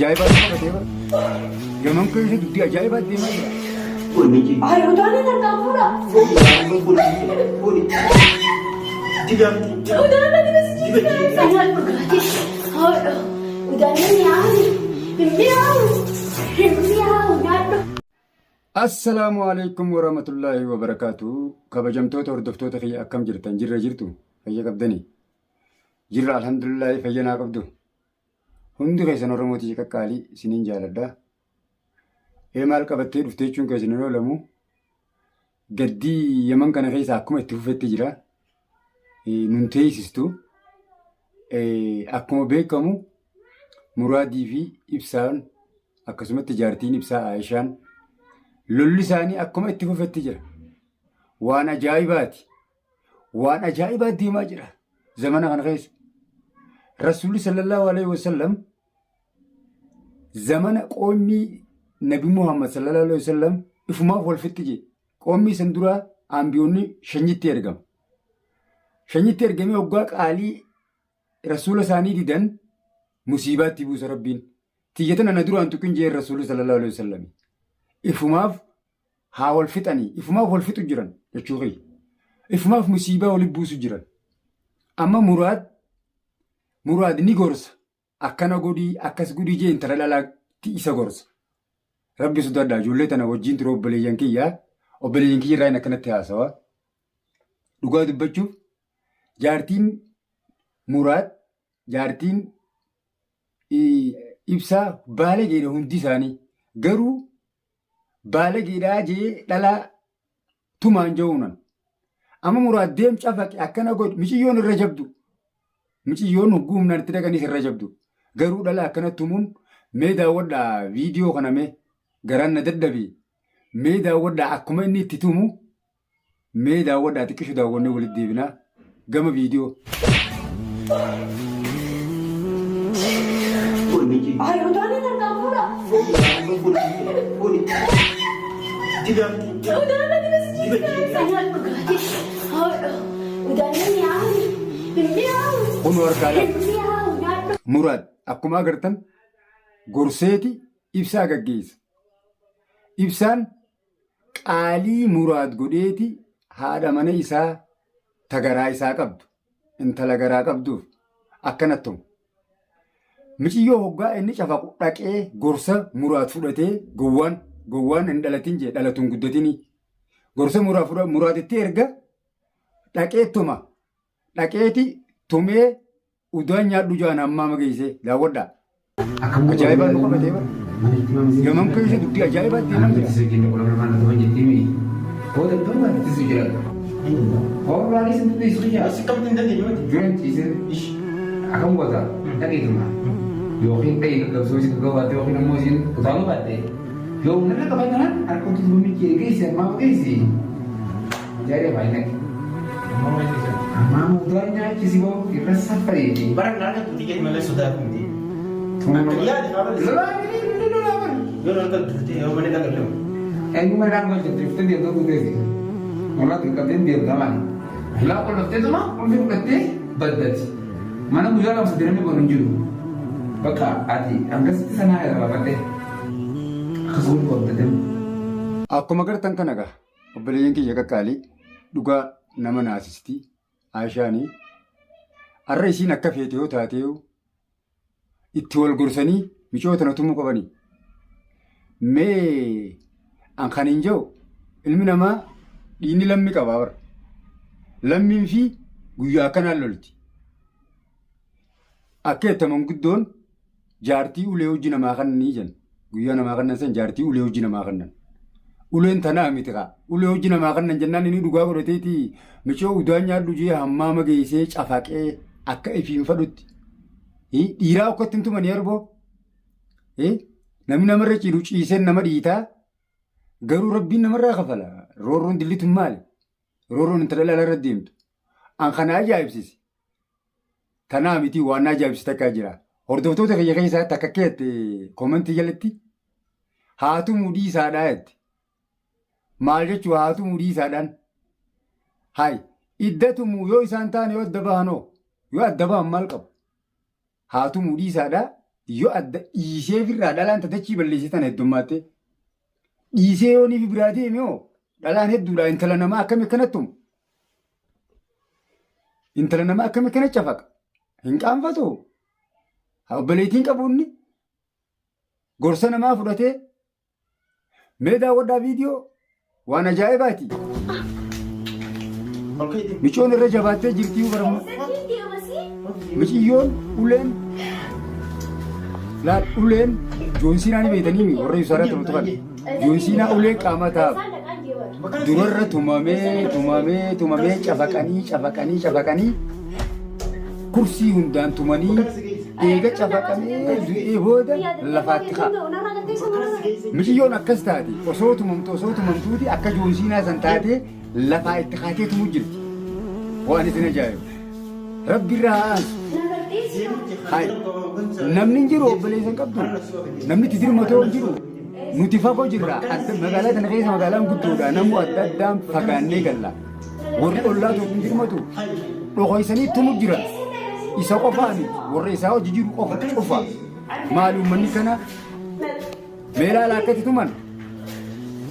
ajaa'ibaatu qabatee bara. Gaman keessa dubbii ajaa'ibaatti deemaa jira. Ayo, udah nih tentang pula. Udah nanti masih juga. Sangat berarti. Udah nih ya. Assalaamu alaikum warahmatullahi wabarakatuh. Kabajamtoota hordoftoota kiyya akkam jirtan jirra jirtu fayya qabdanii. Jirra alhamdulillahi fayya naa qabdu. Hundi keessan Oromootii qaqqaalii isiniin jaaladha. Maal qabattee dhuftee jechuun keessan yoo lamu gaddii Yaman kana keessa akkuma itti fufetti jira. Nun teessistu akkuma beekamu Muraadii fi Ibsaan akkasumatti jaartiin Ibsaa Aayishaan lolli isaanii akkuma itti fufetti jira. Waan ajaa'ibaati. Waan ajaa'ibaatti deemaa jira zamana kana keessa. Rasuulli sallallahu alaihi wasallam zamana qoomii Nabi Muhammad sallallahu alaihi wasallam ifumaaf wal fixxi jedhe. Qoomii san duraa ambiyoonni shanyitti ergama. Shanyitti ergamee waggaa qaalii rasuula isaanii didan musiibaatti buusa rabbiin. Tiyyatan ana duraan tuqin jee rasuulli sallallahu alaihi wasallam. Ifumaaf haa wal fixanii ifumaaf wal fixu jiran jechuudha. Ifumaaf musiibaa waliin buusu jiran. Amma Muraad ni gorsa. Akkana godhii akkas godhii jee intala dhalaatti isa gorsa. Rabbi sodaadhaa ijoollee tana wajjin ture obboleeyyan kiyyaa irraa hin akkanatti haasawa. Dhugaa dubbachuuf jaartiin Muraad jaartiin Ibsaa baalageedha hundi isaanii garuu baalageedhaa jee dhalaa tumaan ja'uunan. Amma Muraad deem cafaqe akkana godhi miciyyoon irra jabdu. Miciyyoon hogguu humnaan itti dhaqanis irra jabdu. Garuu dhala akkana tumuun mee daawwadhaa viidiyoo kana mee garaan na dadhabee mee daawwadhaa akkuma inni itti tumu mee daawwadhaa xiqqishu daawwannee walitti deebinaa gama viidiyoo. Ayo, udah nih tentang pula. Udah nanti masih juga. Sangat berarti. Udah nih ya. Kun warqaadha. Muraad akkuma agartan gorseeti Ibsaa gaggeessa. Ibsaan qaalii Muraad godheeti haadha mana isaa tagaraa isaa qabdu. Intala garaa qabduuf akkanatti ta'u. Miciyyoo hoggaa inni cafaqu dhaqee gorsa Muraad fudhatee gowwaan hin dhalatin jee dhalatuun guddatini. Gorsa Muraaditti erga dhaqee tuma. Dhaqeeti tumee udaan nyaadhu jaan ammaa mageessee daawwadhaa. Ajaa'ibaan nu qabatee bara. Yaman keessa dubbii ajaa'ibaatti deemaa jira. Yookiin ta'e gabsoo isa gabaatee yookiin ammoo isin utaaluu baatte yoo humna qabatan harka utuu miiccee geesse ammaa geesse ajaa'iba baay'inatti. Ammaa muduraa nyaachisi boo irra saffareeti. Bara naannoo tuuti jedhi malee sodaa kumti. Yoo lolta turte yoo mana dhagaluu. Eenyuma irraan gocha tirifte deemtoo tuuteesi. Mollaa xiqqateen deemtamaan. Filaa qolloftee tuma qolfee fudhattee baddati. Mana guyyaa lama saddeeramni boonu hin jiru. Bakka ati akkasitti sanaa irraafadhe akkasumas qooddatee. Akkuma agartan kana egaa obboleeyyan kiyya qaqqaalii dhugaa nama naasistii Aayishaanii har'a isiin akka feete yoo taatee itti wal gorsanii micoota na tumuu qabanii. Mee an kan hin jiru ilmi namaa dhiinni lammii qabaa bara. Lammiin fi guyyaa akkanaan lolti. Akka eettaman guddoon jaartii ulee hojii namaa kannanii jenna. Guyyaa namaa kannan san jaartii ulee hojii namaa kannan. Uleen tanaa miti kaa. Ulee hojii namaa kannan jennaan inni dhugaa godhateeti micoo udaan nyaadhu jee hammaa mageessee cafaqee akka ifiin fadhutti. Dhiiraa okkatti hin tumanii arboo. Namni namarra ciidhu ciiseen nama dhiitaa. Garuu rabbiin namarraa kafala. Roorroon dillituun maali? Roorroon intala dhalarra deemtu. An kana ajaa'ibsisi. Tanaa miti waan ajaa'ibsiisu takkaa jira. Hordoftoota kiyya keessaa takka keetti koomentii jalatti haatu mudhii isaadhaa jetti. Maal jechuun haatu mudhii isaadhaan? Hayi iddatumu yoo isaan taane yoo adda bahanoo yoo adda bahan maal qabu? Haatu mudhii isaadhaa yoo adda dhiisee firraa dhalaan tatachii balleessitan heddummaatti dhiisee yoo niif biraa deeme hoo dhalaan hedduudha intala namaa akkami akkanattumu intala namaa akkami akkana cafaqa hin qaanfatu obboleettiin qabuunni gorsa namaa fudhatee mee daawwadhaa viidiyoo waan ajaa'ibaati micoon irra jabaattee jirtii baramu miciyyoon uleen joonsiinaa ni beekanii warra ibsaadhaa turu turan joonsiinaa ulee qaama taa'u durarra tumamee cafaqanii kursii hundaan tumanii eega cafaqamee du'ee booda lafaatti haa miciyyoon akkas taate osoo tumamtuuti akka joonsiinaa san taatee lafaa itti haatee tumu jirti waan isin ajaa'ibu rabbi irraa haa'ansu namni hin jiru obboleessan qabdu namni itti dirmatoo hin jiru nuti fagoo jirra magaalaa kana keessa magaalaan guddoodha namu adda addaan fagaannee galla warri ollaa tokko hin dirmatu dhokoysanii tumu jira isa qofaa miti warra isaa hojii jiru qofa maali uummanni kana meelaa laakkatti tuman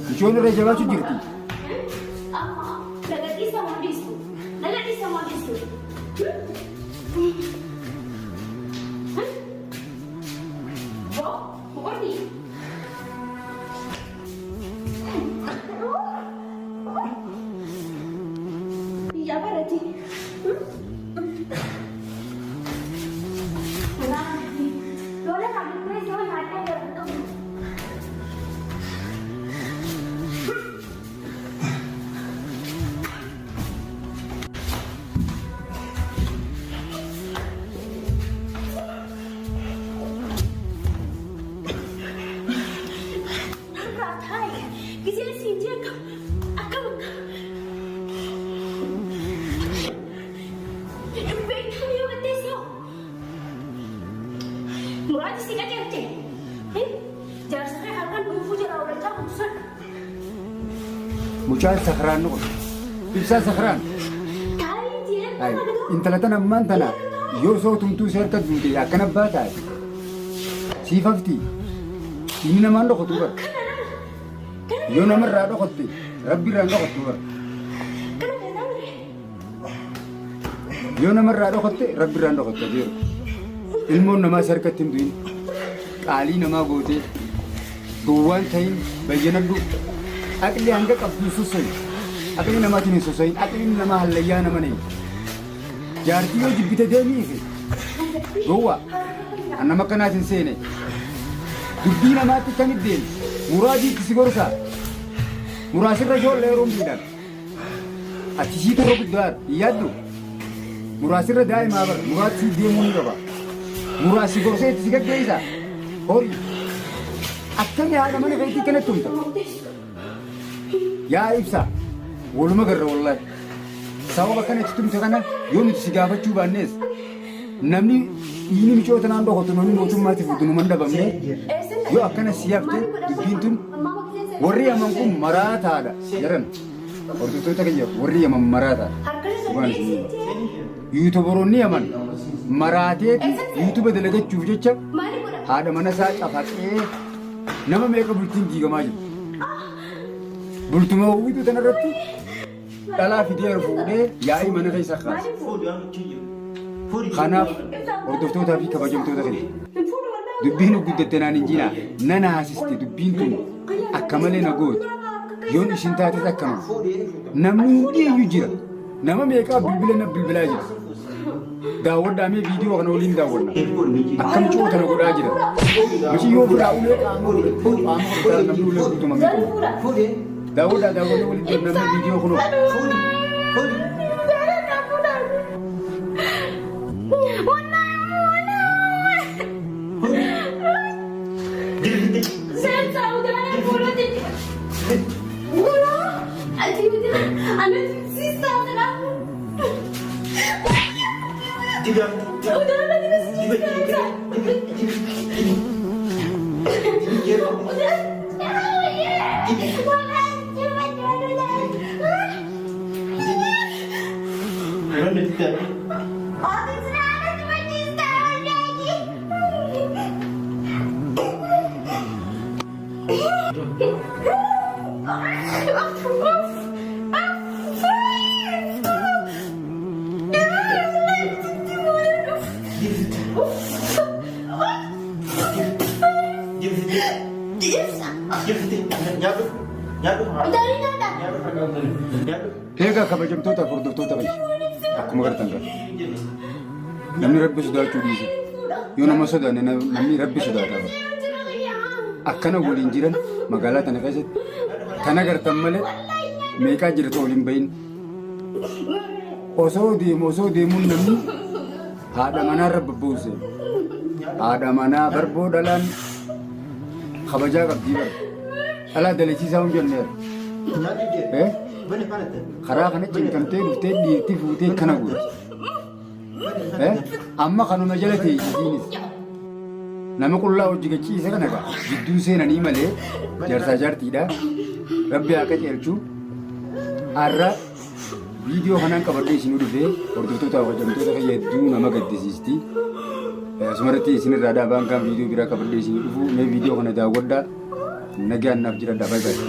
michoon irra jabaachuu jirti. Mucaan sakraan nuqu ibsaa sakraan intala tan ammaan tana yoo soo tumtuu isa harka duute akkana abbaa taate siifafti inni namaan dhokotu bara yoo namarraa dhokotte rabbiirraan dhokottu bara yoo namarraa dhokotte rabbiirraan dhokotte jeeru ilmoon namaa isa harkatti hin du'in qaalii namaa gootee gowwaan ta'in bayyanadhu aqli hanga qabdu sosoi aqli namaatiin hin sosoin aqli namaa hallayyaa nama nahi jaartii yoo jibbite deemiifi gowwa annama akkanaatiin seene dubbii namaatti kamit deemi muraadiitti si gorsaa muraasirra ijoollee yeroon miidhan ati siit irra guddaar yaaddu muraasirra daa'imaa bara muraatti si deemuu ni qaba muraasi gorseetti si gaggeessa horii akkami haadha mana keetii kanatti humta yaa ibsa waluma garra wallahi sababa kanatti tumte kana yoo nuti si gaafachuu baannees namni dhiini micoota naan dhokotu namni mootummaatiif udunuman dhabamne yoo akkana si hafte dubbiin tun warri yaman kun maraataadha jedhan hordoftoota kiyya warri yaman maraataadha yuutuboroonni yaman maraateeti yuutuba dalagachuuf jecha haadha mana isaa cafaqee nama meeqa bultiin diigamaa jiru bultuma uwwitu tanarratti dhalaa fidee fuudhee yaa'ii mana keessa kaase kanaaf hordoftootaa fi kabajamtoota keenya dubbiin guddatte naan hin jiinaa nana haasiste dubbiin tun akka malee na goote yoon isin taates akkanuma namni hundi iyyuu jira nama meeqaa bilbilaa jira daawwadhaamee viidiyoo kana waliin daawwanna akkam coota na godhaa jira michiyyoo biraa ulee qaama godhataa namni ulee guutumamee daawwadhaa waliin daawwanna viidiyoo kunoo Egaa kabajamtoota hordoftoota biyya akkuma gartan kan namni rabbi sodaachuu dhiisu yoo nama sodaanne namni rabbi sodaata akkana waliin jiran magaalaa tana keessatti kan agartan malee meeqaa jirta waliin bahin osoo deemuun namni haadha manaa rabbi buuse haadha manaa barboo dhalaan kabajaa qabdii bara dhalaa dalachiisaa hin jenneera. Karaa kana cinqamtee dhuftee dhiirtii fuutee kana gooti. Amma kanuma jala ta'e jidiinis nama qullaa hojii gachiisa kana gaa jidduu seenanii malee jaarsaa jaartiidha. Rabbi haa qajeelchu. Har'a viidiyoo kanaan qabadhee isin dhufee hordoftoota kabajamtoota fayyaduu nama gaddisiisti. Asumarratti isinirraa dhaabaan kan viidiyoo biraa qabadhee isin dhufu mee viidiyoo kana daawwadhaa nagaan naaf jira dhaabaa gaari.